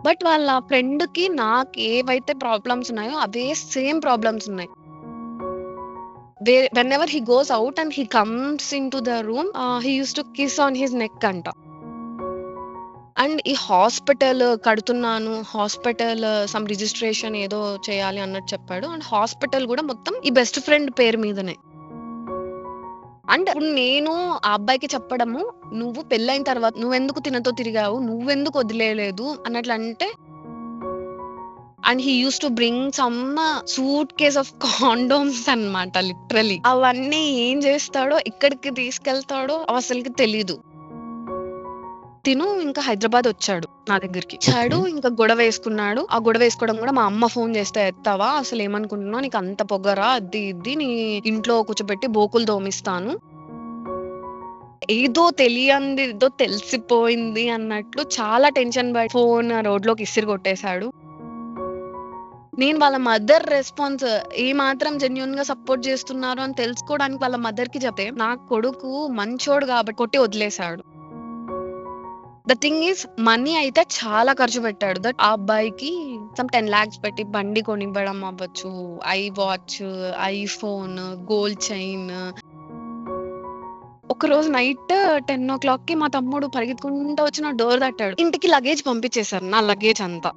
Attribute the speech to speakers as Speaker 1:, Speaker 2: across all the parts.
Speaker 1: But వాళ్ళ ఫ్రెండ్‌కి నాకేవైతే problems ఉన్నాయో అవే సేమ్ ప్రాబ్లమ్స్ ఉన్నాయి. Whenever he goes out and he comes into the room he used to kiss on his neck అంట. And ఈ hospital కడుతున్నాను. Hospital some registration ఏదో చేయాలి అన్నట్టు చెప్పాడు. అండ్ హాస్పిటల్ గూడా మొత్తం ఈ బెస్ట్ ఫ్రెండ్ పేరు మీదనే. అండ్ ఇప్పుడు నేను ఆ అబ్బాయికి చెప్పడము, "నువ్వు పెళ్లయిన తర్వాత నువ్వెందుకు తినతో తిరిగావు? నువ్వెందుకు వదిలేయలేదు" అన్నట్లంటే and he used to bring some suitcase of condoms అన్నమాట లిటరల్లీ. అవన్నీ ఏం చేస్తాడో, ఎక్కడికి తీసుకెళ్తాడో అవసలకి తెలీదు. తిను ఇంకా హైదరాబాద్ వచ్చాడు నా దగ్గరికి. వచ్చాడు
Speaker 2: ఓకే.
Speaker 1: ఇంకా గొడవేసుకున్నాడు. ఆ గొడవేసుకోవడం గూడా మా అమ్మ ఫోన్ చేస్తే ఎత్తావా? అసలేమనుకుంటున్నావు? నీకంత పొగరా? అది ఇది నీ ఇంట్లో కూర్చోబెట్టి బోకులు తోమిస్తాను. ఏదో తెలియందేదో తెలిసిపోయింది అన్నట్లు చాలా టెన్షన్ పడి ఫోన్ రోడ్లోకి ఇసిరి కొట్టేసాడు. నేను వాళ్ళ మదర్ రెస్పాన్స్ ఏమాత్రం జెన్యూన్‌గా సపోర్ట్ చేస్తున్నారు అని తెలుసుకోవడానికి వాళ్ళ మదర్‌కి చెప్తే, నా కొడుకు మంచోడు కాబట్టి కొట్టి వదిలేసాడు. ద థింగ్ ఈస్ మనీ అయితే చాలా ఖర్చు పెట్టాడు. ఆ అబ్బాయికి సమ్ 10,00,000 పెట్టి బండి కొనివ్వడం అవ్వచ్చు, I watch, iPhone, gold chain. ఒకరోజు నైట్ 10:00కి మా తమ్ముడు పరిగెత్తుకుంటూ వచ్చి నా డోర్ తట్టాడు. ఇంటికి లగేజ్ పంపించేసారు. నా లగేజ్ అంతా.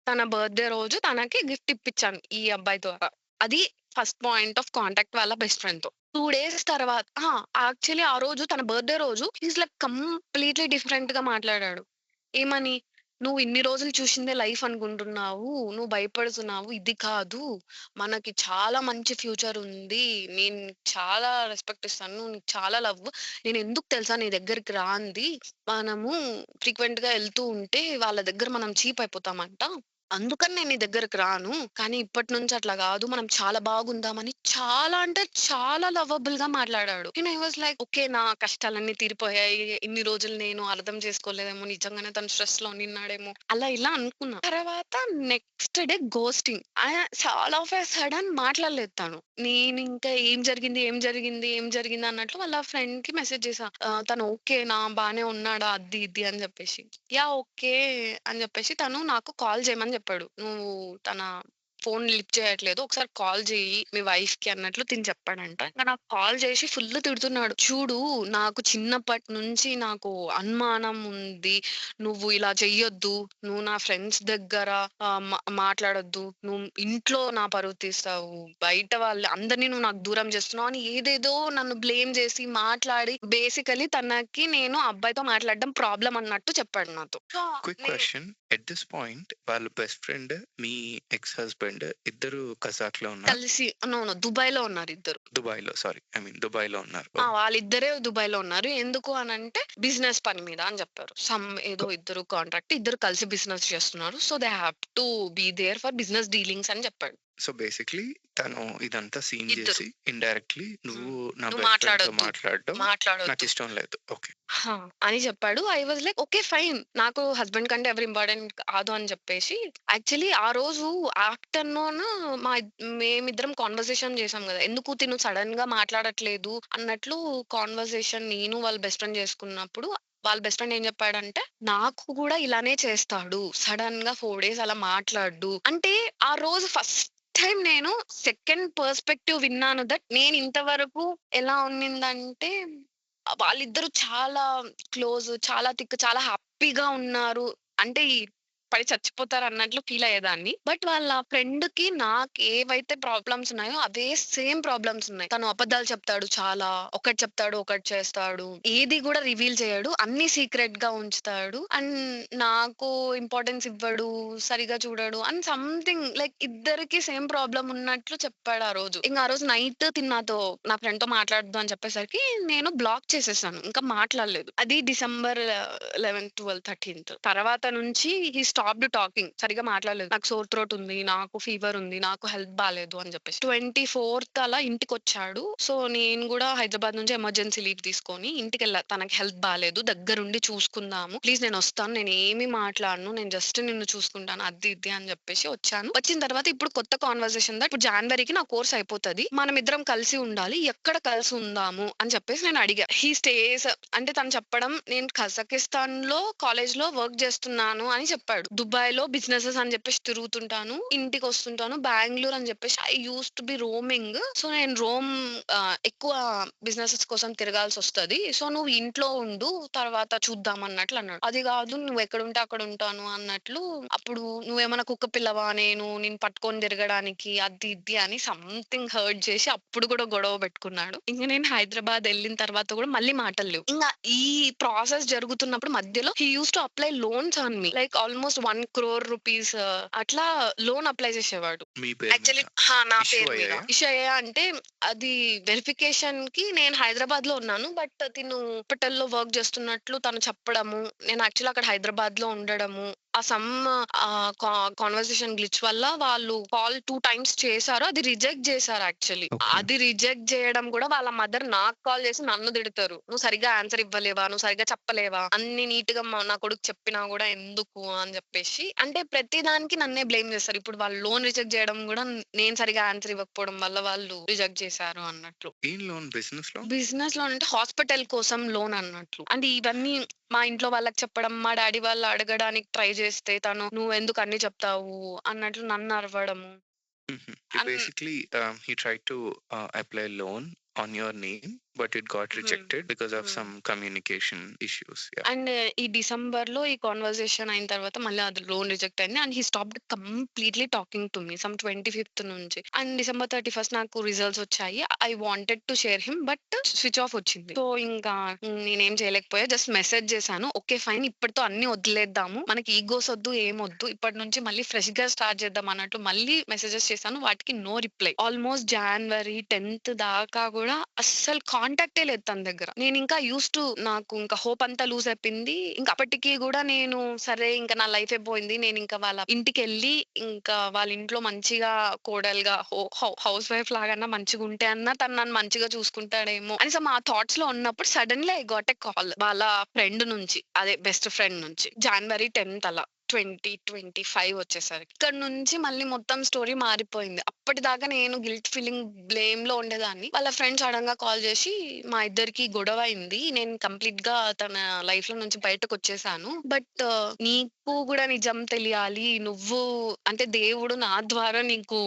Speaker 1: తన బర్త్‌డే రోజు తనకి గిఫ్ట్ ఇప్పించాను ఈ అబ్బాయి ద్వారా. అది ఫస్ట్ పాయింట్ ఆఫ్ కాంటాక్ట్ వాళ్ళ బెస్ట్ ఫ్రెండ్‌తో. 2 డేస్ తర్వాత యాక్చువల్లీ ఆ రోజు తన బర్త్‌డే రోజు హి లైక్ కంప్లీట్‌లీ డిఫరెంట్‌గా మాట్లాడాడు. ఏమని? "నువ్వు ఇన్ని రోజులు చూసిందే లైఫ్ అనుకుంటున్నావు. నువ్వు భయపడుతున్నావు. ఇది కాదు. మనకి చాలా మంచి ఫ్యూచర్ ఉంది. నేను నీకు చాలా రెస్పెక్ట్ ఇస్తాను. నువ్వు నీకు చాలా లవ్. నేనెందుకు తెలుసా నీ దగ్గరికి రాంది? మనము ఫ్రీక్వెంట్‌గా ఎళ్తూ ఉంటే వాళ్ళ దగ్గర మనం చీప్ అయిపోతామంట. అందుకని నేను నీ దగ్గరికి రాను. కానీ ఇప్పటి నుంచి అట్లా గాదు. మనం చాలా బాగుందామని చాలా అంటే చాలా లవబుల్‌గా మాట్లాడాడు. నేను ఐ వాస్ లైక్ ఓకే. నా కష్టాలన్నీ తీరిపోయాయి. ఇన్ని రోజులు నేను అర్థం చేసుకోలేదేమో. నిజంగానే తను స్ట్రెస్‌లో ఉండిన్నాడేమో. అలా ఇలా అనుకున్నా. తర్వాత next day ghosting. All of a sudden మాట్లాడలేదు తను. నేనింకా ఏం జరిగింది? ఏం జరిగింది? ఏం జరిగింది? అన్నట్లు వాళ్ళ ఫ్రెండ్‌కి మెసేజ్ చేశా. తను ఓకేనా? బానే ఉన్నాడా? అది ఇది అని జెప్పేసి. యాహ్! ఓకే. అని జెప్పేసి తను నాకు కాల్ జేయమని జెప్పాడు. "నువ్వు తన ఫోన్ లిఫ్ట్ చేయట్లేదు. ఒకసారి కాల్ జెయ్యి మీ వైఫ్‌కి" అన్నట్లు తిను చెప్పాడంట. ఇంక నాకు కాల్ జేసి ఫుల్లు తిడుతున్నాడు. "చూడు నాకు చిన్నప్పటి నుంచి నాకు అనుమానం ఉంది. నువ్వు ఇలా చెయ్యొద్దు. నువ్వు నా ఫ్రెండ్స్ దగ్గర మాట్లాడొద్దు. నువ్వు ఇంట్లో నా పరువు తీస్తావు. బయట వాళ్ళు అందరిని నువ్వు నాకు దూరం చేస్తున్నావు" అని ఏదేదో నన్ను బ్లేమ్ జేసి మాట్లాడి బేసికల్లీ తనకి నేను ఆ అబ్బాయితో మాట్లాడడం ప్రాబ్లమ్ అన్నట్టు చెప్పాడు నాతో. So,
Speaker 2: quick question. At this point వాళ్ళ బెస్ట్ ఫ్రెండ్, మీ ఎక్స్ హస్బెండ్ ఇద్దరు కజాక్‌లో ఉన్నారు.
Speaker 1: కలిసి నో. నో. దుబాయ్‌లో ఉన్నారిద్దరు.
Speaker 2: దుబాయ్‌లో సారీ. ఐ మీన్ దుబాయ్‌లో ఉన్నారు.
Speaker 1: వాళ్ళిద్దరే దుబాయ్‌లో ఉన్నారు. ఎందుకు అనంటే బిజినెస్ పని మీద అని జెప్పారు. ఏదో ఇద్దరు కాంట్రాక్ట్ ఇద్దరు కలిసి బిజినెస్ చేస్తున్నారు. So, they have to be there for business dealings అని జెప్పాడు.
Speaker 2: సో, బేసిక్‌లీ తను ఇదంతా సీన్
Speaker 1: ఇద్దరు.
Speaker 2: జేసి ఇండైరెక్ట్‌లీ
Speaker 1: హ్మ్.
Speaker 2: నువ్వు నా
Speaker 1: "నువ్వు
Speaker 2: బెస్ట్ ఫ్రెండ్‌తో
Speaker 1: మాట్లాడొద్దు.
Speaker 2: మాట్లాడడం
Speaker 1: మాట్లాడొద్దు."
Speaker 2: నాకిష్టం లేదు. ఓకే.
Speaker 1: హా! అని చెప్పాడు. I was like okay fine. నాకు హస్బెండ్ కంటే ఎవరు ఇంపార్టెంట్ కాదు అని చెప్పేసి యాక్చువల్లీ ఆ రోజు ఆఫ్టర్‌నూన్ మేమిద్దరం కన్వర్జేషన్ చేసాం గదా! ఎందుకు తిను సడెన్‌గా మాట్లాడట్లేదు అన్నట్లు కన్వర్జేషన్ నేను వాళ్ళ బెస్ట్ ఫ్రెండ్ చేసుకున్నప్పుడు వాళ్ళ బెస్ట్ ఫ్రెండ్ ఏం చెప్పాడంటే, "నాకు గూడా ఇలానే చేస్తాడు. సడెన్‌గా 4 డేస్ అలా మాట్లాడడు." అంటే ఆ రోజు ఫస్ట్ టైమ్ నేను సెకండ్ పర్స్పెక్టివ్ విన్నాను దట్ నేను ఇంతవరకు ఎలా ఉన్నిందంటే వాళ్ళిద్దరూ చాలా క్లోజ్, చాలా థిక్, చాలా హ్యాపీగా ఉన్నారు. అంటే పడి చచ్చిపోతారన్నట్లు ఫీల్ అయ్యేదాన్ని. బట్ వాళ్ళ ఫ్రెండ్‌కి నాకేవైతే ప్రాబ్లమ్స్ ఉన్నాయో అవే సేమ్ ప్రాబ్లమ్స్ ఉన్నాయి. తను అబద్ధాలు చెప్తాడు చాలా. ఒకటి చెప్తాడు, ఒకటి చేస్తాడు. ఏది గూడా రివీల్ చేయడు. అన్నీ సీక్రెట్‌గా ఉంచుతాడు. అండ్ నాకు ఇంపార్టెన్స్ ఇవ్వడు, సరిగ్గా చూడడు అండ్ సంథింగ్ లైక్ ఇద్దరికీ సేమ్ ప్రాబ్లమ్ ఉన్నట్లు చెప్పాడు ఆ రోజు. ఇంక ఆ రోజు నైట్ తిను నాతో నా ఫ్రెండ్‌తో మాట్లాడొద్దు అని చెప్పేసరికి నేను బ్లాక్ చేసేసాను. ఇంకా మాట్లాడలేదు. అది డిసెంబర్ 11, 12, 13 తర్వాత నుంచి హి స్టాప్డ్ టాకింగ్. సరిగ్గా మాట్లాడలేదు. నాకు సోర్ థ్రోట్ ఉంది, నాకు ఫీవర్ ఉంది, నాకు హెల్త్ బాలేదు అని చెప్పేసి. 24th అలా ఇంటికొచ్చాడు. సో, నేను గూడా హైదరాబాద్ నుంచి ఎమర్జెన్సీ లీవ్ తీసుకొని ఇంటికెళ్ళా. తనకి హెల్త్ బాలేదు. దగ్గరుండి చూసుకుందాము. ప్లీజ్ నేనొస్తాను. నేనేమి మాట్లాడను. నేను జస్ట్ నిన్ను చూసుకుంటాను. అది ఇది అని చెప్పేసి వచ్చాను. వచ్చిన తర్వాత ఇప్పుడు కొత్త కాన్వర్జేషన్ దట్ ఇప్పుడు జాన్వరికి నా కోర్స్ అయిపోతది. మనమిద్దరం కలిసి ఉండాలి. ఎక్కడ కలిసి ఉందాము అని చెప్పేసి నేను అడిగా. హీ స్టేస్ అంటే తను చెప్పడం నేను కజకిస్తాన్‌లో కాలేజ్‌లో వర్క్ చేస్తున్నాను అని చెప్పాడు. దుబాయ్‌లో బిజినెసెస్ అని చెప్పేసి తిరుగుతుంటాను. ఇంటికొస్తుంటాను. బెంగుళూరు అని చెప్పేసి I used to be roaming. So, నేను ఎక్కువ బిజినెసెస్ కోసం తిరగాల్సొస్తది. సో, నువ్వు ఇంట్లో ఉండు. తర్వాత చూద్దాం అన్నట్లు అన్నాడు. అది కాదు నువ్వెక్కడుంటే అక్కడ ఉంటాను అన్నట్లు. అప్పుడు నువ్వేమన్నా కుక్క పిల్లవా నిన్ను పట్టుకొని తిరగడానికి అది ఇది అని సంథింగ్ హర్ట్ చేసి అప్పుడు కూడా గొడవ పెట్టుకున్నాడు. ఇంక నేను హైదరాబాద్ ఎళ్ళిన తర్వాత కూడా మళ్ళీ మాటలు లేవు. ఇంగ ఈ ప్రాసెస్ జరుగుతున్నప్పుడు మధ్యలో he used to apply loans on me. Like almost 1,00,00,000 rupees అట్లా లోన్ అప్లై చేసేవాడు.
Speaker 2: మీ పేరు మీద
Speaker 1: యాక్చువల్లీ నా
Speaker 2: ఇష్యూ
Speaker 1: పేరు మీద.
Speaker 2: అయ్యాయా?
Speaker 1: ఇష్యూ అయ్యాయా అంటే అది వెరిఫికేషన్‌కి నేను హైదరాబాద్‌లో ఉన్నాను. బట్ తిను హాస్పిటల్‌లో వర్క్ చేస్తున్నట్లు తను చెప్పడము. నేను యాక్చువల్లీ అక్కడ హైదరాబాద్‌లో ఉండడము. ఆ సమ్ కాన్వర్సేషన్ గ్లిచ్ వల్ల వాళ్ళు కాల్ 2 టైమ్స్ చేశారు. అది రిజెక్ట్ చేశారు యాక్చువల్లీ.
Speaker 2: ఓకే.
Speaker 1: అది రిజెక్ట్ చేయడం కూడా వాళ్ళ మదర్ నాకు కాల్ చేసి నన్ను తిడతారు. "నువ్వు సరిగ్గా ఆన్సర్ ఇవ్వలేవా? నువ్వు సరిగ్గా చెప్పలేవా? అన్ని నీట్‌గా నా కొడుకు చెప్పినా కూడా ఎందుకు" అని చెప్పేసి. అంటే ప్రతి దానికి నన్నే బ్లేమ్ చేస్తారు. ఇప్పుడు వాళ్ళు లోన్ రిజెక్ట్ చేయడం కూడా నేను సరిగ్గా ఆన్సర్ ఇవ్వకపోవడం వల్ల వాళ్ళు రిజెక్ట్ చేశారు అన్నట్లు.
Speaker 2: ఏం లోన్ బిజినెస్‌లో?
Speaker 1: బిజినెస్ లోన్ అంటే హాస్పిటల్ కోసం లోన్ అన్నట్లు. అంటే ఇవన్నీ మా ఇంట్లో వాళ్ళకి చెప్పడం, మా డ్యాడీ వాళ్ళు అడగడానికి ట్రై చేస్తే తను "నువ్వెందుకు అన్ని చెప్తావు" అన్నట్లు నన్ను అరవడము.
Speaker 2: హుహు.
Speaker 1: అన్
Speaker 2: Basically, he tried to apply loan on your name, but it got
Speaker 1: హ్మ్.
Speaker 2: rejected because of
Speaker 1: హ్మ్.
Speaker 2: some communication issues. Yeah.
Speaker 1: And ఈ డిసెంబర్‌లో ఈ కాన్వర్జేషన్ అయిన తర్వాత మళ్ళీ అది లోన్ రిజెక్ట్ అయింది. And he stopped completely talking to me some 25థ్ నుంచి. అండ్ డిసెంబర్ 31 నాకు రిజల్ట్స్ వచ్చాయి. I wanted to share him but switch off వచ్చింది. సో, ఇంకా నేనేం చేయలేకపోయా. జస్ట్ మెసేజ్ చేశాను. ఓకే ఫైన్ ఇప్పటితో అన్నీ వదిలేద్దాము. మనకి ఈగోస్ వద్దు, ఏమొద్దు. ఇప్పటి నుంచి మళ్ళీ ఫ్రెష్‌గా స్టార్ట్ చేద్దాం అన్నట్లు మళ్ళీ మెసేజెస్ చేశాను. వాటికి no reply. Almost January 10th దాకా కూడా అస్సలు కాంటాక్టే లేదు తన దగ్గర. నేనింకా యూజ్డ్ టు నాకు ఇంకా హోప్ అంతా లూజ్ అయిపోయింది. ఇంక అప్పటికి గూడా నేను సరే ఇంక నా లైఫే పోయింది. నేనింక వాళ్ళ ఇంటికెళ్ళి ఇంకా వాళ్ళ ఇంట్లో మంచిగా కోడలుగా హౌస్ వైఫ్ లాగన్నా మంచిగుంటే అన్నా తను నన్ను మంచిగా చూసుకుంటాడేమో అని మా థాట్స్‌లో ఉన్నప్పుడు suddenly I got a call వాళ్ళ ఫ్రెండ్ నుంచి. అదే బెస్ట్ ఫ్రెండ్ నుంచి. జాన్వరి 10th అలా. 2025 వచ్చేసరికి. ఇక్కడి నుంచి మళ్ళీ మొత్తం స్టోరీ మారిపోయింది. అప్పటిదాకా నేను గిల్ట్ ఫీలింగ్, బ్లేమ్‌లో ఉండేదాన్ని. వాళ్ళ ఫ్రెండ్ సడెన్‌గా కాల్ చేసి, "మా ఇద్దరికి గొడవ అయింది. నేను కంప్లీట్‌గా తన లైఫ్‌లో నుంచి బయటకొచ్చేసాను. బట్ నీకు గూడా నిజం తెలియాలి. నువ్వు అంటే దేవుడు నా ద్వారా నీకు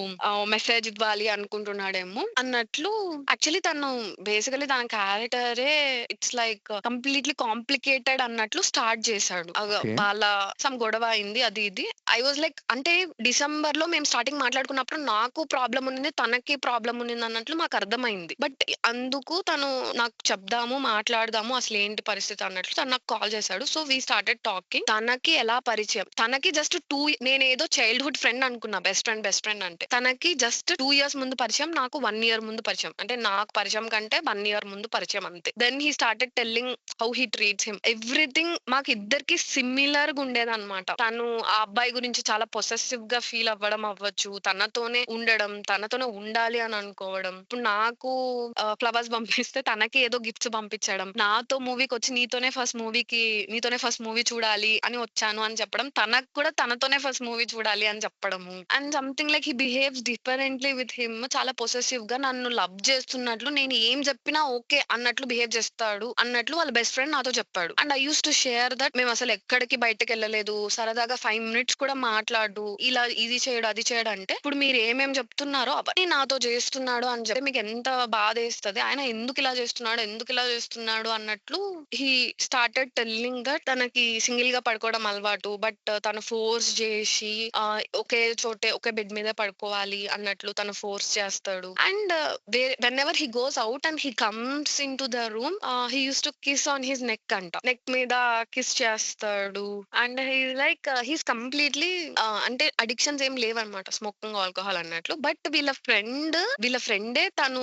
Speaker 1: మెసేజ్ ఇవ్వాలి అనుకుంటున్నాడేమో" అన్నట్లు. యాక్చువల్లీ తను బేసికల్లీ తన క్యారెక్టరే ఇట్స్ లైక్ కంప్లీట్‌లీ కాంప్లికేటెడ్ అన్నట్లు స్టార్ట్ చేశాడు.
Speaker 2: ఓకే.
Speaker 1: వాళ్ళ సమ్ గొడవ అయింది అది ఇది. ఐ వాస్ లైక్ అంటే డిసెంబర్‌లో మేము స్టార్టింగ్ మాట్లాడుకున్నప్పుడు నాకు ప్రాబ్లమ్ ఉన్నింది. తనకి ప్రాబ్లమ్ ఉన్నిందన్నట్లు మాకర్థమైంది. బట్ అందుకు తను నాకు చెప్దాము, మాట్లాడదాము అసలేంటి పరిస్థితి అన్నట్లు తను నాకు కాల్ చేశాడు. So, we started talking. తనకి ఎలా పరిచయం? తనకి జస్ట్ నేనేదో చైల్డ్‌హుడ్ ఫ్రెండ్ అనుకున్నా. బెస్ట్ ఫ్రెండ్ అంటే. తనకి జస్ట్ 2 ఇయర్స్ ముందు పరిచయం. నాకు 1 ఇయర్ ముందు పరిచయం. అంటే నాకు పరిచయం కంటే 1 ఇయర్ ముందు పరిచయం అంతే. Then he started telling how he treats him. Everything మాకిద్దరికి సిమిలర్‌గా ఉండేదన్నమాట. తను ఆ అబ్బాయి గురించి చాలా పొసెసివ్‌గా ఫీల్ అవ్వడం అవ్వచ్చు. తనతోనే ఉండడం, తనతోనే ఉండాలి అని అనుకోవడం. ఇప్పుడు నాకు ఫ్లవర్స్ పంపిస్తే తనకి ఏదో గిఫ్ట్స్ పంపించడం. నాతో మూవీకొచ్చి నీతోనే ఫస్ట్ మూవీ చూడాలి అని వచ్చాను అని చెప్పడం. తనకు కూడా తనతోనే ఫస్ట్ మూవీ చూడాలి అని చెప్పడము. And something like he behaves differently with him. చాలా పొసెసివ్‌గా నన్ను లవ్ చేస్తున్నట్లు, నేను ఏం చెప్పినా ఓకే అన్నట్లు బిహేవ్ చేస్తాడు అన్నట్లు వాళ్ళ బెస్ట్ ఫ్రెండ్ నాతో చెప్పాడు. And I used to share that మేమసలు ఎక్కడికి బయటకెళ్ళలేదు. సరదాగా 5 మినిట్స్ కూడా మాట్లాడు. ఇలా ఇది చేయడు, అది చేయడు అంటే, ఇప్పుడు మీరు ఏమేమి చెప్తున్నారో అవన్నీ నాతో చేస్తున్నాడు అని చెప్తే మీకెంత బాధేస్తది. ఆయన ఎందుకిలా చేస్తున్నాడు, ఎందుకిలా చేస్తున్నాడు అన్నట్లు హి స్టార్టెడ్ టెల్లింగ్ దట్ తనకి సింగిల్‌గా పడుకోవడం అలవాటు. బట్ తను ఫోర్స్ చేసి ఒకే బెడ్ మీద పడుకోవాలి అన్నట్లు తను ఫోర్స్ చేస్తాడు. And whenever he goes out and he comes into the room he used to kiss on his neck అంట. నెక్ మీద కిస్ చేస్తాడు. And he is like like he's completely అంటే అడిక్షన్స్ ఏం లేవన్నమాట. స్మోకింగ్, ఆల్కహాల్ అన్నట్లు. But వీళ్ళ ఫ్రెండే తను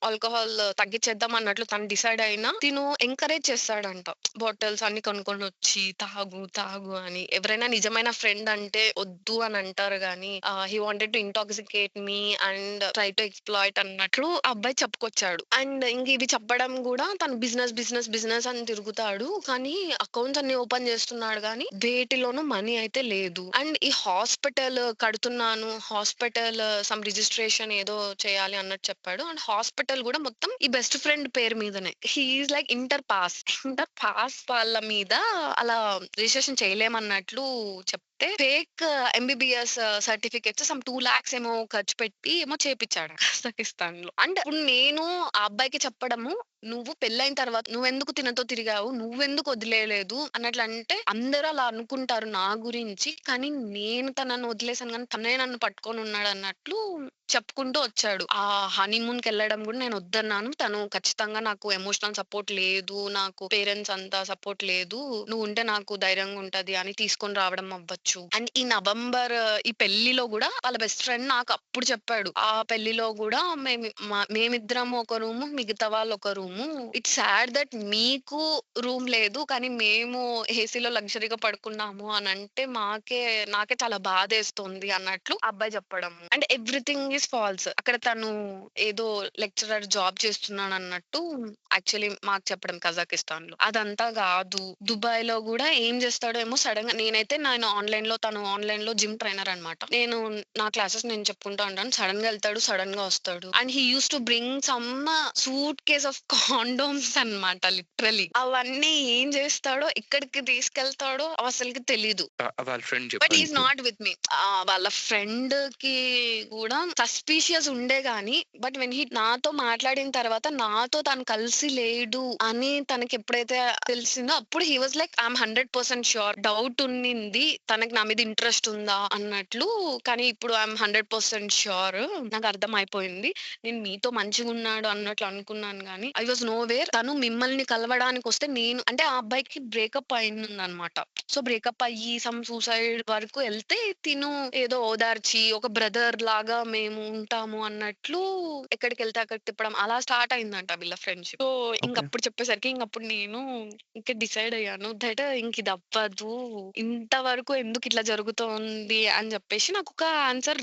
Speaker 1: ఆల్కహాల్ తగ్గిచ్చేద్దాం అన్నట్లు తను డిసైడ్ అయినా తిను ఎంకరేజ్ చేస్తాడంట. బాటిల్స్ అన్ని కొనుక్కొనొచ్చి తాగు, తాగు అని. ఎవరైనా నిజమైన ఫ్రెండ్ అంటే వద్దు అని అంటారు గానీ he wanted to intoxicate me and try to exploit అన్నట్లు ఆ అబ్బాయి చెప్పుకొచ్చాడు. అండ్ ఇంక ఇవి చెప్పడం గూడా తను బిజినెస్ అని తిరుగుతాడు. కానీ అకౌంట్స్ అన్ని ఓపెన్ చేస్తున్నాడు గానీ వేటిలోనూ మనీ అయితే లేదు. అండ్ ఈ హాస్పిటల్ కడుతున్నాను. హాస్పిటల్ సమ్ రిజిస్ట్రేషన్ ఏదో చేయాలి అన్నట్టు చెప్పాడు. అండ్ హాస్పిటల్ గూడా మొత్తం ఈ బెస్ట్ ఫ్రెండ్ పేరు మీదనే. He is like inter pass వాళ్ళ మీద అలా రిజిస్ట్రేషన్ చేయలేమన్నట్లు చెప్తే ఫేక్ ఎంబీబీఎస్ సర్టిఫికేట్స్ సమ్ 2,00,000 ఏమో ఖర్చు పెట్టి ఏమో చేపిచ్చాడు కజకిస్తాన్‌లో. అంటే ఇప్పుడు నేను ఆ అబ్బాయికి చెప్పడము, "నువ్వు పెళ్లయిన తర్వాత నువ్వెందుకు తినతో తిరిగావు? నువ్వెందుకు వదిలేయలేదు?" అన్నట్లంటే అందరూ అలా అనుకుంటారు నా గురించి. కానీ నేను తనని వదిలేసాను గానీ తనే నన్ను పట్టుకొనున్నాడన్నట్లు చెప్పుకుంటూ వచ్చాడు. ఆ హనీమూన్‌కెళ్ళడం గూడా నేను వద్దన్నాను. తను ఖచ్చితంగా నాకు ఎమోషనల్ సపోర్ట్ లేదు. నాకు పేరెంట్స్ అంత సపోర్ట్ లేదు. నువ్వుంటే నాకు ధైర్యంగా ఉంటది అని తీసుకొని రావడం అవ్వచ్చు. అండ్ ఈ నవంబర్ ఈ పెళ్లిలో గూడా వాళ్ళ బెస్ట్ ఫ్రెండ్ నాకు అప్పుడు చెప్పాడు. ఆ పెళ్లిలో గూడా మేమిద్దరం ఒక రూము, మిగతా వాళ్ళు ఒక రూము. ఇట్స్ సాడ్ దట్ మీకు రూమ్ లేదు. కానీ మేము ఏసీలో లగ్జరీగా పడుకున్నాము అనంటే నాకే చాలా బాధేస్తుంది అన్నట్లు ఆ అబ్బాయి చెప్పడము. And everything is false. అక్కడ తను ఏదో లెక్చరర్ జాబ్ చేస్తున్నానన్నట్టు యాక్చువల్లీ మాకు చెప్పడం కజాకిస్తాన్‌లో. అదంతా గాదు. దుబాయ్‌లో గూడా ఏం జేస్తాడో ఏమో సడెన్‌గా నేను తను ఆన్‌లైన్‌లో జిమ్ ట్రైనర్ అన్నమాట. నా క్లాసెస్ నేను చెప్పుకుంటా ఉంటాను. సడెన్‌గా ఎళ్తాడు, సడెన్‌గా వస్తాడు. And he used to bring some suit case of condoms అన్నమాట లిటరల్లీ. అవన్నీ ఏం జేస్తాడో, ఎక్కడికి తీసుకెళ్తాడో అసలకి తెలీదు.
Speaker 2: వాళ్ళ ఫ్రెండ్
Speaker 1: బట్ హి
Speaker 2: చెప్పాడు
Speaker 1: ఈస్
Speaker 2: నీకు.
Speaker 1: Not with me. వాళ్ళ ఫ్రెండ్‌కి గూడా సస్పీషియస్ ఉండే గాని, బట్ వెన్ నాతో మాట్లాడిన తర్వాత నాతో తను కలిసి లేడు అని తనకెప్పుడైతే తెలిసిందో అప్పుడు he was like I am 100% sure. Doubt ఉన్నింది. తనకి నా మీద ఇంట్రెస్ట్ ఉందా అన్నట్లు. కానీ ఇప్పుడు ఐ యామ్ 100% ష్యూర్. నాకర్థమైపోయింది. నేను మీతో మంచిగున్నాడు అన్నట్లు అనుకున్నాను గానీ, ఐ వాస్ నోవేర్. తను మిమ్మల్ని కలవడానికొస్తే అంటే ఆ అబ్బాయికి బ్రేకప్ అయిందనమాట. సో, బ్రేకప్ అయ్యి సమ్ సూసైడ్ వరకు ఎళ్తే తిను ఏదో ఓదార్చి ఒక బ్రదర్ లాగా మేము ఉంటాము అన్నట్లు ఎక్కడికెళ్తే అక్కడికి తిప్పడం అలా స్టార్ట్ అయిందంట వీళ్ళ ఫ్రెండ్‌షిప్. So,
Speaker 2: okay.
Speaker 1: ఇంకప్పుడు చెప్పేసరికి ఇంకప్పుడు నేను డిసైడ్ అయ్యాను దట్ ఇంకిదవ్వదు. ఇంతవరకు ఎందుకిట్లా జరుగుతోంది అని జెప్పేసి నాకొక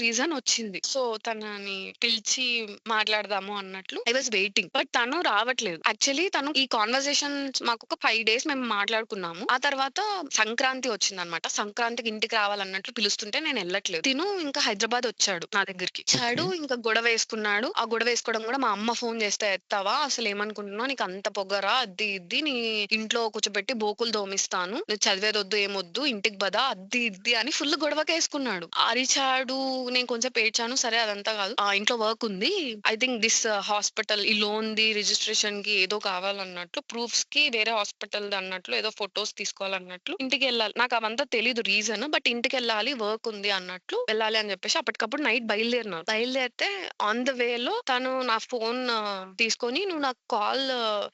Speaker 1: రీజన్ ఒచ్చింది. సో, తనని పిలిచి మాట్లాడదాము అన్నట్లు ఐ వాస్ వెయిటింగ్. బట్ తను రావట్లేదు. యాక్చువల్లీ తను ఈ కన్వర్జేషన్స్ మాకొక 5 డేస్ మేము మాట్లాడుకున్నాము. ఆ తర్వాత సంక్రాంతి వచ్చిందనమాట. సంక్రాంతికి ఇంటికి రావాలన్నట్లు పిలుస్తుంటే నేనెళ్ళట్లేదు. తిను ఇంకా హైదరాబాద్ వచ్చాడు నా దగ్గరికి.
Speaker 2: ఓకే.
Speaker 1: వచ్చాడు ఇంకా గొడవేసుకున్నాడు. ఆ గొడవేసుకోవడం గూడా మా అమ్మ ఫోను చేస్తే ఎత్తావా? అసలేమనుకుంటున్నావు? నీకంత పొగరా? అది ఇది నీ ఇంట్లో కూర్చోబెట్టి బోకులు తోమిస్తాను. నువ్వు చదివేదొద్దు ఏమొద్దు ఇంటికి పద అది ఇది అని ఫుల్ గొడవకేసుకున్నాడు. అరిచాడు. నేను కొంసేపు ఏడ్చాను. సరే అదంతా కాదు. ఇంట్లో వర్క్ ఉంది. ఐ థింక్ దిస్ హాస్పిటల్ ఈ లోన్‌ది రిజిస్ట్రేషన్‌కి ఏదో కావాలన్నట్లు ప్రూఫ్స్‌కి వేరే హాస్పిటల్‌ది అన్నట్లు ఏదో ఫోటోస్ తీసుకోవాలన్నట్లు ఇంటికెళ్ళాలి. నాకవంతా తెలీదు రీజన్. బట్ ఇంటికెళ్ళాలి వర్క్ ఉంది అన్నట్లు వెళ్ళాలి అని చెప్పేసి అప్పటికప్పుడు నైట్ బయలుదేరినారు. బయలుదేరితే ఆన్ ద వేలో తను నా ఫోన్ తీసుకొని నువ్వు నాకు కాల్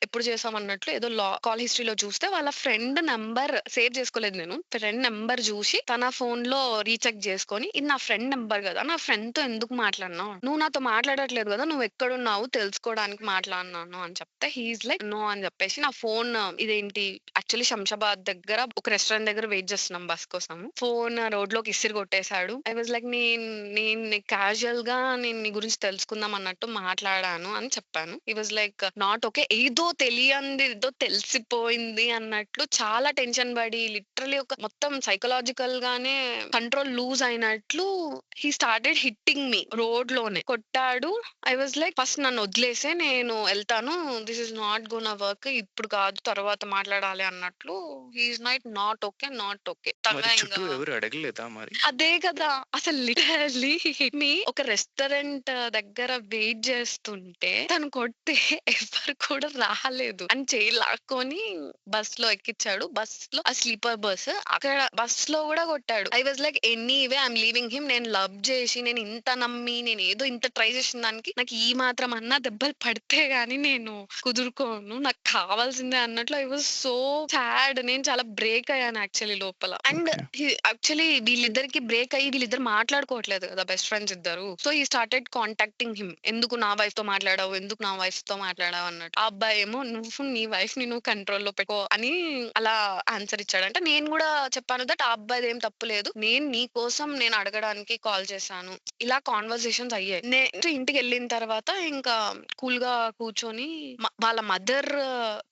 Speaker 1: ఎప్పుడు చేసావన్నట్లు ఏదో కాల్ హిస్టరీలో చూస్తే వాళ్ళ ఫ్రెండ్ నంబర్ సేవ్ చేసుకోలేదు నేను. ఫ్రెండ్ నంబర్ చూసి తన ఫోన్‌లో రీచెక్ చేసుకొని ఇది నా ఫ్రెండ్ నంబర్ గదా! నా ఫ్రెండ్‌తో ఎందుకు మాట్లాడినావు? నువ్వు నాతో మాట్లాడట్లేదు గదా! నువ్వెక్కడున్నావు తెలుసుకోవడానికి మాట్లాడినాను అని చెప్తే హి ఈస్ లైక్ నో అని చెప్పేసి నా ఫోన్ ఇదేంటి యాక్చువల్లీ శంషాబాద్ దగ్గర ఒక రెస్టారెంట్ దగ్గర వెయిట్ చేస్తున్నాం బస్ కోసం. ఫోన్ రోడ్‌లోకి ఇసిరి కొట్టేసాడు. ఐ వాస్ లైక్ నేను క్యాజుయల్‌గా నేను నీ గురించి తెలుసుకుందాం అన్నట్టు మాట్లాడాను అని చెప్పాను. He was like not okay. ఏదో తెలియంది ఏదో తెలిసిపోయింది అన్నట్లు చాలా టెన్షన్ పడి లిటరల్లీ ఒక మొత్తం సైకలాజికల్ గానే కంట్రోల్ లూజ్ అయినట్లు హి స్టార్టెడ్ హిట్టింగ్ మీ రోడ్‌లోనే. కొట్టాడు. ఐ వాస్ లైక్ ఫస్ట్ నన్నొదిలేసేయి నేను ఎళ్తాను. This is not gonna work. ఇప్పుడు కాదు తర్వాత మాట్లాడాలి అన్నట్లు హి ఈస్ నాట్ ఓకే.
Speaker 2: మరి
Speaker 1: తగా
Speaker 2: చుట్టూ
Speaker 1: ఇంగా
Speaker 2: ఎవరు అడగలేదా మరి?
Speaker 1: అదే కదా! అసలు లిటరల్లీ మీ ఒక రెస్టారెంట్ దగ్గర వెయిట్ చేస్తుంటే తను కొడితే ఎవ్వరు కూడా రాలేదు. అని చెయ్యి లాక్కొని బస్‌లో ఎక్కిచ్చాడు. బస్‌లో స్లీపర్ బస్. అక్కడ బస్‌లో గూడా చెడగొట్టాడు. I was like anyway I am leaving him. నేను లవ్ చేసి, నేను ఇంత నమ్మి, నేను ఏదో ఇంత ట్రై చేసిన దానికి నాకు ఈ మాత్రం అన్నా దెబ్బలు పడితే గాని నేను కుదురుకోను. నాకు కావాల్సిందే అన్నట్లు ఐ వాస్ సో సాడ్. నేను చాలా బ్రేక్ అయ్యాను యాక్చువల్లీ లోపల. And
Speaker 2: okay.
Speaker 1: యాక్చువల్లీ వీళ్ళిద్దరికి బ్రేక్ అయ్యి వీళ్ళిద్దరు మాట్లాడుకోవట్లేదు కదా బెస్ట్ ఫ్రెండ్స్ ఇద్దరు. సో ఈ స్టార్టెడ్ కాంటాక్టింగ్ హిమ్. ఎందుకు నా వైఫ్ తో మాట్లాడావు, ఎందుకు నా వైఫ్ తో మాట్లాడావు అన్నట్టు. ఆ అబ్బాయి ఏమో నువ్వు నీ వైఫ్ ని నువ్వు కంట్రోల్లో పెట్టుకో అని అలా ఆన్సర్ ఇచ్చాడు. అంటే నేను కూడా చెప్పాను దట్ ఆ అబ్బాయిది ఏం తప్పు లేదు, నేను నీ కోసం నేను అడగడానికి కాల్ చేశాను. ఇలా కాన్వర్సేషన్స్ అయ్యాయి. నేను ఇంటికి వెళ్ళిన తర్వాత ఇంకా కూల్ గా కూర్చొని వాళ్ళ మదర్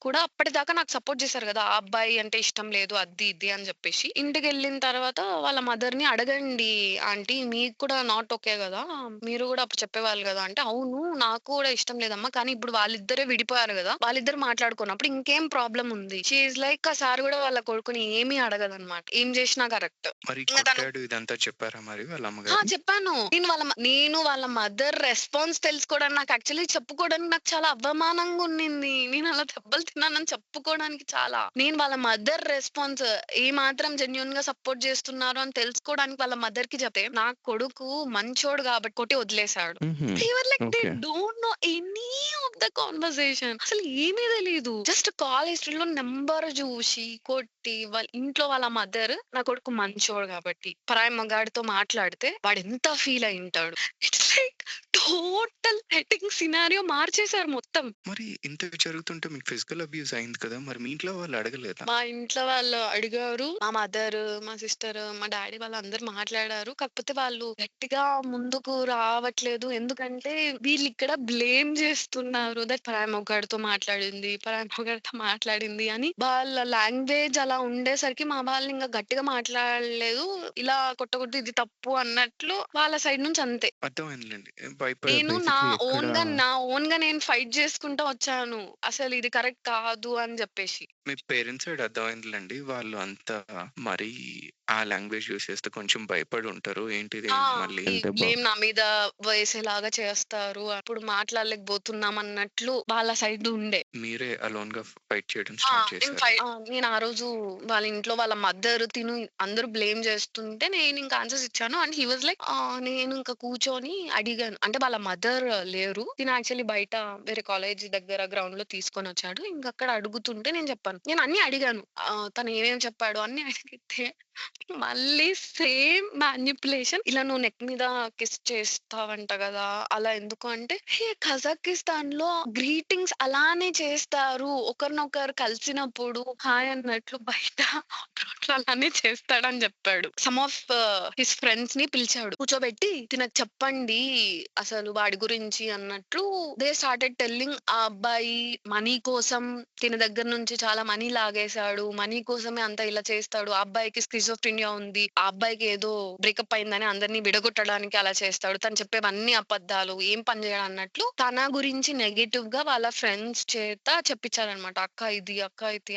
Speaker 1: కూడా అప్పటిదాకా నాకు సపోర్ట్ చేశారు కదా, ఆ అబ్బాయి అంటే ఇష్టం లేదు అది ఇది అని చెప్పేసి. ఇంటికి వెళ్ళిన తర్వాత వాళ్ళ మదర్ ని అడగండి ఆంటీ, మీకు కూడా నాట్ ఓకే కదా, మీరు కూడా అప్పుడు చెప్పేవాళ్ళు కదా అంటే, అవును నాకు కూడా ఇష్టం లేదమ్మా, కానీ ఇప్పుడు వాళ్ళిద్దరే విడిపోయారు కదా, వాళ్ళిద్దరు మాట్లాడుకున్నప్పుడు ఇంకేం ప్రాబ్లం ఉంది. షీఈ్ లైక్ ఆ సార్ కూడా వాళ్ళ కొడుకుని ఏమీ అడగదన్నమాట, ఏం చేసినా కరెక్ట్.
Speaker 2: మరి
Speaker 1: ఇంకా తను
Speaker 2: కొట్టాడు ఇదంతా చెప్పారా మరి వాళ్ళ అమ్మగారు?
Speaker 1: చెప్పాను. నేను వాళ్ళ మదర్ రెస్పాన్స్ తెలుసుకోవడానికి నాకు యాక్చువల్లీ చెప్పుకోవడానికి నాకు చాలా అవమానంగా ఉన్నింది. నేను అలా దెబ్బలు తిన్నానని చెప్పుకోవడానికి చాలా. నేను వాళ్ళ మదర్ రెస్పాన్స్ ఏ మాత్రం జెన్యూన్‌గా సపోర్ట్ చేస్తున్నారు అని తెలుసుకోవడానికి వాళ్ళ మదర్‌కి చెప్తే, నా కొడుకు మంచోడు కాబట్టి కొట్టి వదిలేసాడు.
Speaker 2: హుహు.
Speaker 1: They were like they
Speaker 2: okay.
Speaker 1: Don't know any of the conversation. అసలు ఏమీ తెలీదు. జస్ట్ కాల్ హిస్టరీలో నంబర్ చూసి కొట్టి వాళ్ళ ఇంట్లో వాళ్ళ మదర్ నా కొడుకు మంచోడు కాబట్టి పరాయి మగాడితో మాట్లాడితే వాడెంత ఫీల్ అయ్యుంటాడు. It's like total setting scenario మార్చేసారు మొత్తం.
Speaker 2: మరి ఇంత జరుగుతుంటే మీకు ఫిజికల్ అబ్యూస్ అయింది కదా! మరి మీ ఇంట్లో వాళ్ళు అడగలేదా?
Speaker 1: మా ఇంట్లో వాళ్ళు అడిగారు. మా మదర్, మా సిస్టర్, మా డ్యాడీ వాళ్ళందరూ మాట్లాడారు. కాకపోతే వాళ్ళు గట్టిగా ముందుకు రావట్లేదు. ఎందుకంటే వీళ్ళిక్కడ బ్లేమ్ చేస్తున్నారు. దట్ పరాయి మొగాడితో మాట్లాడింది, పరాయి మొగాడితో మాట్లాడింది అని. వాళ్ళ లాంగ్వేజ్ అలా ఉండేసరికి మా వాళ్ళు ఇంక గట్టిగా మాట్లాడలేదు. ఇలా కొట్టకూడదు, ఇది తప్పు అన్నట్లు వాళ్ళ సైడ్ నుంచి అంతే.
Speaker 2: అర్థమైందిలెండి.
Speaker 1: నేను
Speaker 2: బేసిక్‌లీ ఎక్కడ
Speaker 1: నా ఓన్‌గా నేను ఫైట్ చేసుకుంటా వచ్చాను. అసలు ఇది కరెక్ట్ కాదు అని చెప్పేసి.
Speaker 2: మీ పేరెంట్స్ సైడ్ అర్థమైందిలెండి. వాళ్ళు అంతా మరీ ఆ లాంగ్వేజ్ యూజ్ చేస్తే కొంచెం భయపడి ఉంటారు. ఏంటిది
Speaker 1: ఆ!
Speaker 2: మళ్ళీ
Speaker 1: ఈ
Speaker 2: అంటే
Speaker 1: బ్లేమ్ నా మీద వేసేలాగా చేస్తారు. అప్పుడు మాట్లాడలేకపోతున్నాం అన్నట్లు వాళ్ళ సైడ్ ఉండే.
Speaker 2: మీరే అలోన్‌గా ఫైట్ చేయడం
Speaker 1: ఆ!
Speaker 2: స్టార్ట్ చేశారు.
Speaker 1: నేను ఆ రోజు వాళ్ళ ఇంట్లో వాళ్ళ మదర్, అందరూ బ్లేమ్ చేస్తుంటే నేనింక ఆన్సర్స్ ఇచ్చాను. అండ్ హి వాస్ లైక్ నేను ఇంక కూర్చొని అడిగాను. అంటే వాళ్ళ మదర్ లేరు. తిను యాక్చువల్లీ బయట వేరే కాలేజ్ దగ్గర గ్రౌండ్‌లో తీసుకొనొచ్చాడు. ఇంకక్కడ అడుగుతుంటే నేను చెప్పాను. నేను అన్నీ అడిగాను. తను ఏమేమి చెప్పాడో అన్నీ అడిగితే మళ్ళీ సేమ్ మానిప్యులేషన్. ఇలా నువ్వు నెక్ మీద కిస్ చేస్తావంట గదా, అలా ఎందుకు అంటే, హే కజాకిస్తాన్‌లో గ్రీటింగ్స్ అలానే చేస్తారు. ఒకరినొకరు కలిసినప్పుడు హాయ్ అన్నట్లు బయట రోడ్లో అలానే చేస్తాడని జెప్పాడు. సమ్ ఆఫ్ హిస్ ఫ్రెండ్స్‌ని పిలిచాడు. కూర్చోబెట్టి తినకు చెప్పండి అసలు వాడి గురించి అన్నట్లు దే స్టార్టెడ్ టెల్లింగ్. ఆ అబ్బాయి మనీ కోసం తిన దగ్గర నుంచి చాలా మనీ లాగేశాడు. మనీ కోసమే అంతా ఇలా చేస్తాడు. ఆ అబ్బాయికి స్కిజోఫ్రెనియా ఉంది. ఆ అబ్బాయికి ఏదో బ్రేకప్ అయిందని అందరిని విడగొట్టడానికి అలా చేస్తాడు. తను చెప్పేవన్నీ అబద్దాలు. ఏం పని చేయడు అన్నట్లు తన గురించి నెగెటివ్‌గా వాళ్ళ ఫ్రెండ్స్ చేత చెప్పించారన్నమాట. అక్క ఇది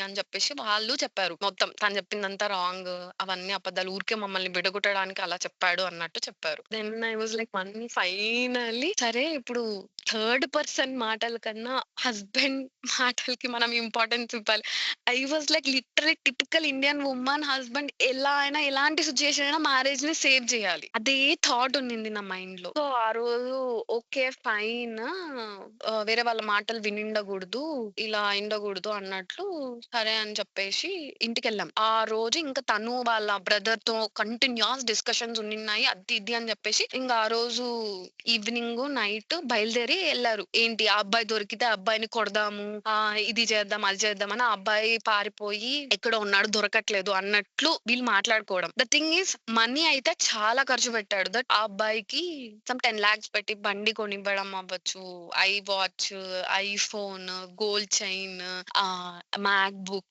Speaker 1: అని చెప్పేసి వాళ్ళు చెప్పారు. మొత్తం తను చెప్పిందంతా రాంగ్. అవన్నీ అబద్దాలు. ఊరికే మమ్మల్ని విడగొట్టడానికి అలా చెప్పాడు అన్నట్టు చెప్పారు. Then I was like finally సరే ఇప్పుడు థర్డ్ పర్సన్ మాటల కన్నా హస్బెండ్ మాటలకి మనం ఇంపార్టెన్స్ ఇవ్వాలి. I was like literally typical Indian woman. Husband ఎలా అయినా ఎలాంటి సిట్యుయేషన్ అయినా మ్యారేజ్‌ని సేవ్ చేయాలి. అదే థాట్ ఉండింది నా మైండ్‌లో. సో, ఆ రోజు ఓకే ఫైన్. వేరే వాళ్ళ మాటలు వినుండకూడదు, ఇలా అయిండకూడదు అన్నట్లు సరే అని చెప్పేసి ఇంటికెళ్ళాం. ఆ రోజు ఇంకా తను వాళ్ళ బ్రదర్‌తో కంటిన్యూయస్ డిస్కషన్స్ ఉండిన్నాయి. అది ఇది అని చెప్పేసి ఇంక ఆ రోజు ఈవినింగ్, నైట్ బయలుదేరి ఎళ్లారు. ఏంటి ఆ అబ్బాయి దొరికితే ఆ అబ్బాయిని కొడదాము, ఇది చేద్దాం, అది చేద్దాం అని ఆ అబ్బాయి పారిపోయి ఎక్కడో ఉన్నాడు దొరకట్లేదు అన్నట్లు వీళ్ళు మాట్లాడుకోవడం. ద థింగ్ ఈస్ మనీ అయితే చాలా ఖర్చు పెట్టాడు. దట్ ఆ అబ్బాయికి సమ్ 10 లాక్స్ పెట్టి బండి కొనివ్వడం అవ్వచ్చు, I watch, iPhone, gold chain, mock book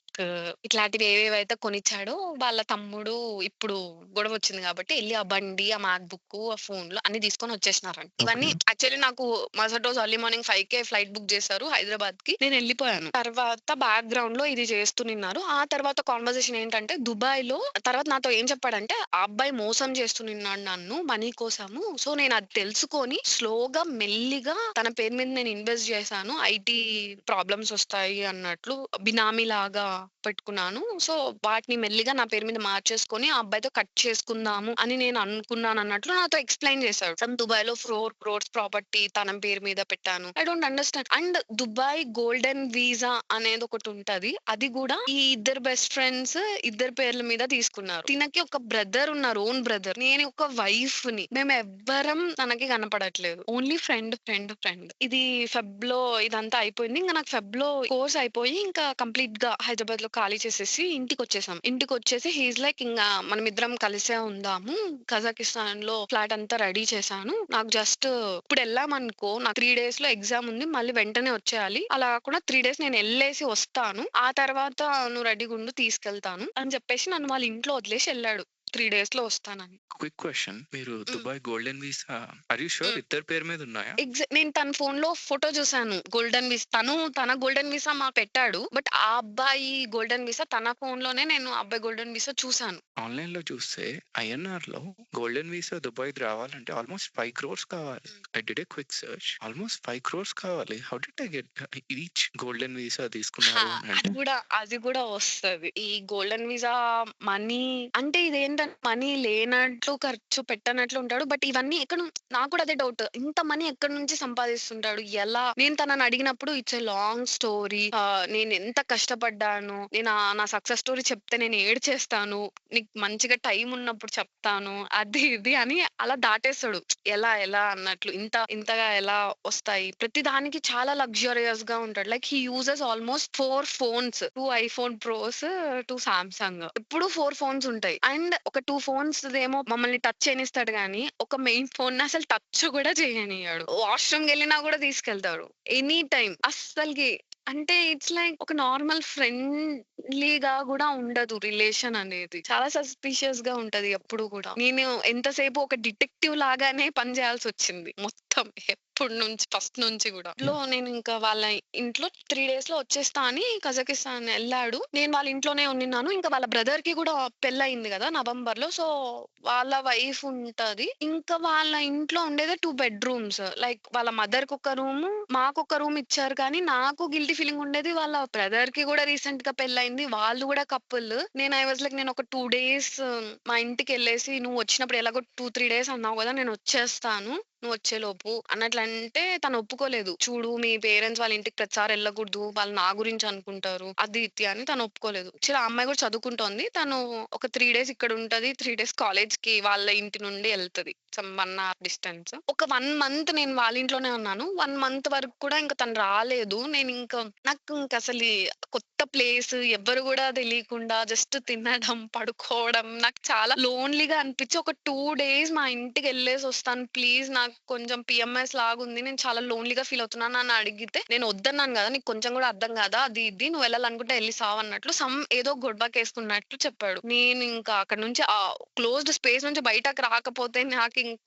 Speaker 1: ఇట్లాంటివి ఏవేవైతే కొనిచ్చాడో వాళ్ళ తమ్ముడు ఇప్పుడు గొడవొచ్చింది కాబట్టి ఎళ్లి ఆ బండి, ఆ మాక్ బుక్, ఆ ఫోన్‌లు అన్ని తీసుకొని వచ్చేసినారంట. ఇవన్నీ
Speaker 2: ఓకే.
Speaker 1: యాక్చువల్లీ నాకు మరుసటి రోజు ఎర్లీ మార్నింగ్ 5కే ఫ్లైట్ బుక్ చేశారు హైదరాబాద్‌కి. నేనెళ్ళిపోయాను. తర్వాత బ్యాక్‌గ్రౌండ్‌లో ఇది చేస్తునిన్నారు. ఆ తర్వాత కన్వర్జేషన్ ఏంటంటే దుబాయ్‌లో తర్వాత నాతో ఏం చెప్పాడంటే, ఆ అబ్బాయి మోసం చేస్తునిన్నాడు నన్ను మనీ కోసము. సో, నేనది తెలుసుకొని స్లోగా మెల్లిగా తన పేరు మీద నేను ఇన్వెస్ట్ చేశాను. ఐటీ ప్రాబ్లమ్స్ ఒస్తాయి అన్నట్లు బినామీలాగా పెట్టుకున్నాను. సో, వాటిని మెల్లిగా నా పేరు మీద మార్చేసుకొని, ఆ అబ్బాయితో కట్ చేసుకుందాము అని నేను అనుకున్నానన్నట్లు నాతో ఎక్స్‌ప్లెయిన్ చేశాడు. దుబాయ్‌లో 4 క్రోర్స్ ప్రాపర్టీ తన పేరు మీద పెట్టాను. I don't understand. And Dubai golden visa అనేదొకటుంటది. అది గూడా ఈ ఇద్దరు బెస్ట్ ఫ్రెండ్స్ ఇద్దరి పేర్ల మీద తీసుకున్నారు. తినకి ఒక బ్రదర్ ఉన్నారు. Own brother. నేను ఒక వైఫ్‌ని. మేమెవ్వరం తనకి కనపడట్లేదు. Only friend, friend, friend. ఇది ఫెబ్‌లో ఇదంతా అయిపోయింది. ఇంక నాకు ఫెబ్‌లో కోర్స్ అయిపోయి ఇంకా కంప్లీట్‌గా హైదరాబాద్‌లో ఖాళీ చేసేసి ఇంటికొచ్చేసాం. ఇంటికొచ్చేసి హి ఈస్ లైక్ ఇంగ మనమిద్దరం కలిసే ఉందాము. కజాకిస్తాన్‌లో ఫ్లాట్ అంతా రెడీ చేశాను. నాకు జస్ట్ ఇప్పుడెళ్ళామనుకో నాకు 3 డేస్‌లో ఎగ్జామ్ ఉంది. మళ్ళీ వెంటనే వచ్చేయాలి. అలా కాకుండా 3 డేస్ నేనెళ్ళేసి వస్తాను. ఆ తర్వాత నువ్వు రెడీగుండు తీసుకెళ్తాను అని చెప్పేసి నన్ను వాళ్ళ ఇంట్లో వదిలేసి ఎళ్ళాడు. 3 డేస్‌లో వస్తానని.
Speaker 2: Quick question. మీరు
Speaker 1: hmm.
Speaker 2: Dubai golden visa are you sure
Speaker 1: hmm.
Speaker 2: ఇద్దరి పేరు మీద ఉన్నాయా?
Speaker 1: నేను తన ఫోన్‌లో ఫోటో చూసాను. గోల్డెన్ వీసా తన గోల్డెన్ వీసా మాకు పెట్టాడు. బట్ ఆ అబ్బాయి గోల్డెన్ వీసా తన ఫోన్‌లోనే నేను ఆ అబ్బాయి గోల్డెన్ వీసా చూసాను.
Speaker 2: ఆన్‌లైన్‌లో చూస్తే ఐఎన్ఆర్‌లో గోల్డెన్ వీసా దుబాయ్‌కి రావాలంటే ఆల్‌మోస్ట్ 5 క్రోర్స్ కావాలి.
Speaker 1: Hmm.
Speaker 2: I did a quick search. Almost 5 crores కావాలి. How did I get each golden visa
Speaker 1: ah!
Speaker 2: తీసుకున్నారు అనంటే
Speaker 1: అది గూడా వస్తది. ఈ గోల్డెన్ వీసా మనీ అంటే ఇదేంటంటే మనీ లేనట్లు ఖర్చు పెట్టనట్లు ఉంటాడు. బట్ ఇవన్నీ నాకు కూడా అదే డౌట్. ఇంత మనీ ఎక్కడి నుంచి సంపాదిస్తుంటాడు? ఎలా? నేను తనని అడిగినప్పుడు ఇట్స్ ఎ లాంగ్ స్టోరీ. నేనెంత కష్టపడ్డాను. నా సక్సెస్ స్టోరీ చెప్తే నేను ఏడ్చేస్తాను. నీకు మంచిగా టైం ఉన్నప్పుడు చెప్తాను. అది ఇది అని అలా దాటేస్తాడు. ఎలా అన్నట్లు. ఇంతగా ఎలా వస్తాయి? ప్రతి దానికి చాలా లగ్జూరియస్‌గా ఉంటాడు. Like he uses almost 4 phones. 2 iPhone pros, 2 Samsung. ఎప్పుడు 4 ఫోన్స్ ఉంటాయి. అండ్ ఒక 2 ఫోన్స్‌దేమో మమ్మల్ని టచ్ చేయనిస్తాడు గానీ, ఒక మెయిన్ ఫోన్‌ని అసలు టచ్ కూడా చేయనియ్యడు. వాష్‌రూమ్‌కెళ్ళినా కూడా తీసుకెళ్తాడు. Any time. అస్సలకి అంటే ఇట్స్ లైక్ ఒక నార్మల్ ఫ్రెండ్లీగా గూడా ఉండదు రిలేషన్ అనేది. చాలా సస్పిషియస్‌గా ఉంటది ఎప్పుడు గూడా. నేను ఎంతసేపు ఒక డిటెక్టివ్ లాగానే పని చేయాల్సొచ్చింది. మొత్తం ఎప్పటి నుంచి ఫస్ట్ నుంచి గూడా. నేనింకా వాళ్ళ ఇంట్లో 3 డేస్‌లో వచ్చేస్తా అని కజకిస్తాన్ ఎళ్ళాడు. నేను వాళ్ళ ఇంట్లోనే ఉండిన్నాను. ఇంకా వాళ్ళ బ్రదర్‌కి గూడా పెళ్లయింది గదా! నవంబర్‌లో. సో, వాళ్ళ వైఫ్ ఉంటది. ఇంకా వాళ్ళ ఇంట్లో ఉండేదే 2 బెడ్‌రూమ్స్. లైక్ వాళ్ళ మదర్‌కొక రూము, మాకొక రూమ్ ఇచ్చారు కానీ, నాకు గిల్టీ ఫీలింగ్ ఉండేది. వాళ్ళ బ్రదర్‌కి గూడా రీసెంట్‌గా పెళ్లయింది. వాళ్ళు గూడా కపుల్. ఐ వాస్ లైక్ నేనొక 2 డేస్ మా ఇంటికెళ్ళేసి నువ్వొచ్చినప్పుడు ఎలాగో 2, 3 డేస్ అన్నావు గదా! నేనొచ్చేస్తాను. నువ్వొచ్చేలోపు అన్నట్లంటే తను ఒప్పుకోలేదు. చూడు మీ పేరెంట్స్ వాళ్ళ ఇంటికి ప్రతిసారి ఎళ్ళకూడదు. వాళ్ళు నా గురించి అనుకుంటారు. అది ఇది అని తను ఒప్పుకోలేదు. ఆ అమ్మాయి గూడా చదువుకుంటోంది. తను ఒక 3 డేస్ ఇక్కడుంటది. 3 డేస్ కాలేజ్‌కి వాళ్ళ ఇంటి నుండి ఎళ్తది. 1 అవర్ డిస్టెన్స్. ఒక 1 మంత్ నేను వాళ్ళ ఇంట్లోనే ఉన్నాను. 1 మంత్ వరకు కూడా ఇంక తను రాలేదు. నాకు ఇంకసలు కొత్త ప్లేస్ ఎవ్వరు గూడా తెలీకుండా జస్ట్ తినడం, పడుకోవడం నాకు చాలా లోన్‌లీగా అనిపిచ్చి ఒక 2 డేస్ మా ఇంటికెళ్ళేసొస్తాను. ప్లీజ్ నాకు కొంచెం పీఎంఎస్ లాగుంది. నేను చాలా లోన్‌లీగా ఫీల్ అవుతున్నాను అని అడిగితే, నేను వద్దన్నాను గదా! నీకు కొంచెం గూడా అర్థం గాదా? అది ఇది నువ్వు వెళ్ళాలనుకుంటే ఎళ్లి సావన్నట్లు ఏదో గొడవకేసుకున్నట్లు చెప్పాడు. నేనింకా అక్కడి నుంచి క్లోజ్డ్ స్పేస్ నుంచి బయటకి రాకపోతే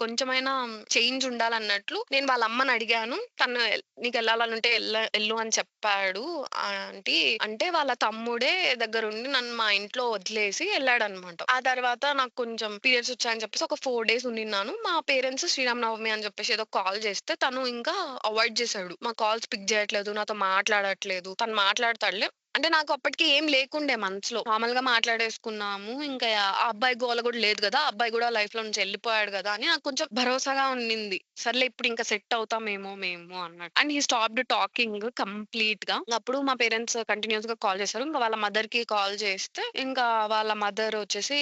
Speaker 1: కొంచెమైనా చేంజ్ ఉండాలన్నట్లు నేను వాళ్ళ అమ్మని అడిగాను. తను నీకెళ్ళాలనుంటే ఎళ్ళు అని చెప్పాడు ఆంటీ. అంటే వాళ్ళ తమ్ముడే దగ్గరుండి నన్ను మా ఇంట్లో వదిలేసి ఎళ్ళాడన్నమాట. ఆ తర్వాత నాకు కొంచెం పీరియడ్స్ వచ్చాయని చెప్పేసి ఒక 4 డేస్ ఉండిన్నాను. మా పేరెంట్స్ శ్రీరామనవమి అని చెప్పేసి ఏదో కాల్ చేస్తే తను ఇంకా అవాయిడ్ చేసాడు. మా కాల్స్ పిక్ చేయట్లేదు. నాతో మాట్లాడట్లేదు. తను మాట్లాడతాడులే అంటే నాకు అప్పటికి ఏం లేకుండే మనసులో. నార్మల్‌గా మాట్లాడేసుకున్నాము. ఇంకా ఆ అబ్బాయి గోల గూడా లేదు గదా! ఆ అబ్బాయి గూడా లైఫ్‌లో నుంచి ఎళ్ళిపోయాడు గదా! అని నాకు కొంచెం భరోసాగా ఉండింది. సర్లే ఇప్పుడు ఇంకా సెట్ అవుతామేమో మేము అన్నట్టు. అండ్ హి స్టాప్డ్ టాకింగ్ కంప్లీట్‌గా. అప్పుడు మా పేరెంట్స్ కంటిన్యూయస్‌గా కాల్ చేశారు. ఇంకా వాళ్ళ మదర్‌కి కాల్ చేస్తే, ఇంకా వాళ్ళ మదర్ వచ్చేసి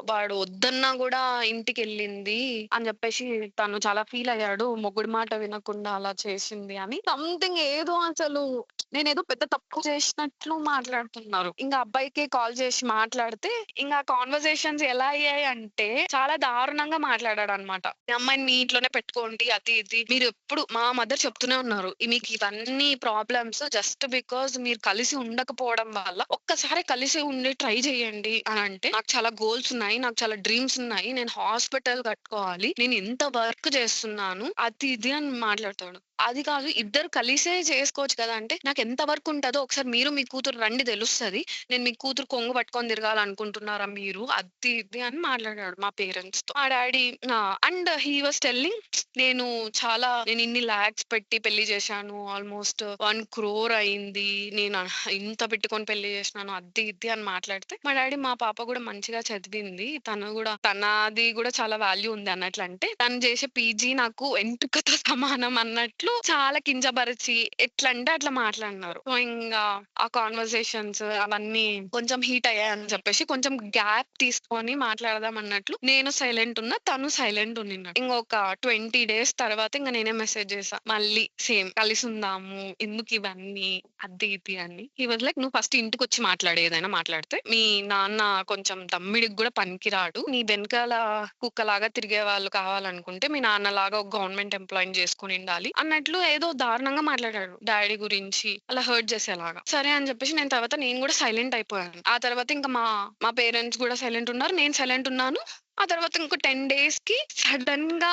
Speaker 1: వాడు వద్దన్నా గూడా ఇంటికెళ్ళింది అని జెప్పేసి తను చాలా ఫీల్ అయ్యాడు. మొగుడు మాట వినకుండా అలా చేసింది అని. సంథింగ్ ఏదో అసలు నేనేదో పెద్ద తప్పు చేసినట్లు మాట్లాడుతున్నారు. ఇంగ అబ్బాయికి కాల్ చేసి మాట్లాడితే, ఇంగ ఆ కాన్వర్జేషన్స్ ఎలా అయ్యాయంటే, చాలా దారుణంగా మాట్లాడాడన్నమాట. "ఈ అమ్మాయిని మీ ఇంట్లోనే పెట్టుకోండి" అది ఇది. మీరెప్పుడు మా మదర్ చెప్తూనే ఉన్నారు. మీకు ఇవన్నీ ప్రాబ్లమ్స్ జస్ట్ బికాజ్ మీరు కలిసి ఉండకపోవడం వల్ల, ఒక్కసారి కలిసి ఉండి ట్రై చేయండి అనంటే, నాకు చాలా గోల్స్ ఉన్నాయి. నాకు చాలా డ్రీమ్స్ ఉన్నాయి. నేను హాస్పిటల్ కట్టుకోవాలి. నేను ఇంత వర్క్ చేస్తున్నాను. అది ఇది అని మాట్లాడతాడు. అది కాదు ఇద్దరు కలిసే చేసుకోవచ్చు కదా! అంటే నాకెంత వర్క్ ఉంటదో ఒకసారి మీరు మీ కూతురు రండి తెలుస్తది. నేను మీ కూతురు కొంగు పట్టుకొని తిరగాలనుకుంటున్నారా మీరు? అది ఇది అని మాట్లాడాడు మా పేరెంట్స్‌తో. మా daddy and he was telling నేను నేను ఇన్ని లాక్స్ పెట్టి పెళ్లి చేశాను. ఆల్‌మోస్ట్ 1,00,00,000 అయింది. నేను ఇంత పెట్టుకొని పెళ్లి చేసినాను. అది ఇది అని మాట్లాడితే మా డ్యాడీ మా పాప కూడా మంచిగా చదివింది. తనది కూడా చాలా వాల్యూ ఉంది అన్నట్లు అంటే తను చేసే పీజీ నాకు వెంట్రుకతో సమానం అన్నట్లు చాలా కించపరిచి ఎట్లంటే అట్లా మాట్లాడినారు. సో, ఇంగా ఆ కన్వర్జేషన్స్ అవన్నీ కొంచెం హీట్ అయ్యాయని చెప్పేసి కొంచెం గ్యాప్ తీసుకొని మాట్లాడదాం అన్నట్లు నేను సైలెంట్ ఉన్నా. తను సైలెంట్ ఉండిన్నాడు. ఇంకొక 20 డేస్ తర్వాత ఇంక నేనే మెసేజ్ చేశా. మళ్ళీ సేమ్ కలిసుందాము. ఎందుకివన్నీ అది ఇది అని. హి వాస్ లైక్ "నువ్వు ఫస్ట్ ఇంటికొచ్చి మాట్లాడు ఏదైనా మాట్లాడితే. మీ నాన్న కొంచెం దమ్మిడికి గూడా పనికిరాడు. నీ వెనకాల కుక్కలాగా తిరిగే వాళ్ళు కావాలనుకుంటే మీ నాన్నలాగా ఒక గవర్నమెంట్ ఎంప్లాయిని చేసుకొనుండాలి" అన్నట్లు ఏదో దారుణంగా మాట్లాడాడు డ్యాడీ గురించి. అలా హర్ట్ చేసేలాగా. సరే అని చెప్పేసి నేను గూడా సైలెంట్ అయిపోయాను. ఆ తర్వాత ఇంకా మా మా పేరెంట్స్ గూడా సైలెంట్ ఉన్నారు. నేను సైలెంట్ ఉన్నాను. ఆ తర్వాత ఇంకో 10 డేస్‌కి సడెన్‌గా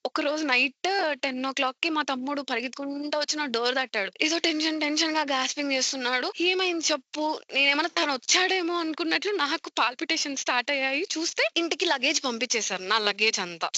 Speaker 1: ఒకరోజు నైట్ 10:00కి మా తమ్ముడు పరిగెత్తుకుంటా వచ్చి నా డోర్ తట్టాడు. ఏదో టెన్షన్‌గా గాస్పింగ్ చేస్తున్నాడు. "ఏమైంది చెప్పు?" నేనేమన్నా తనొచ్చాడేమో అనుకున్నట్లు నాకు పాల్పిటేషన్స్ స్టార్ట్ అయ్యాయి. చూస్తే ఇంటికి లగేజ్ పంపించేసారు. నా లగేజ్ అంతా.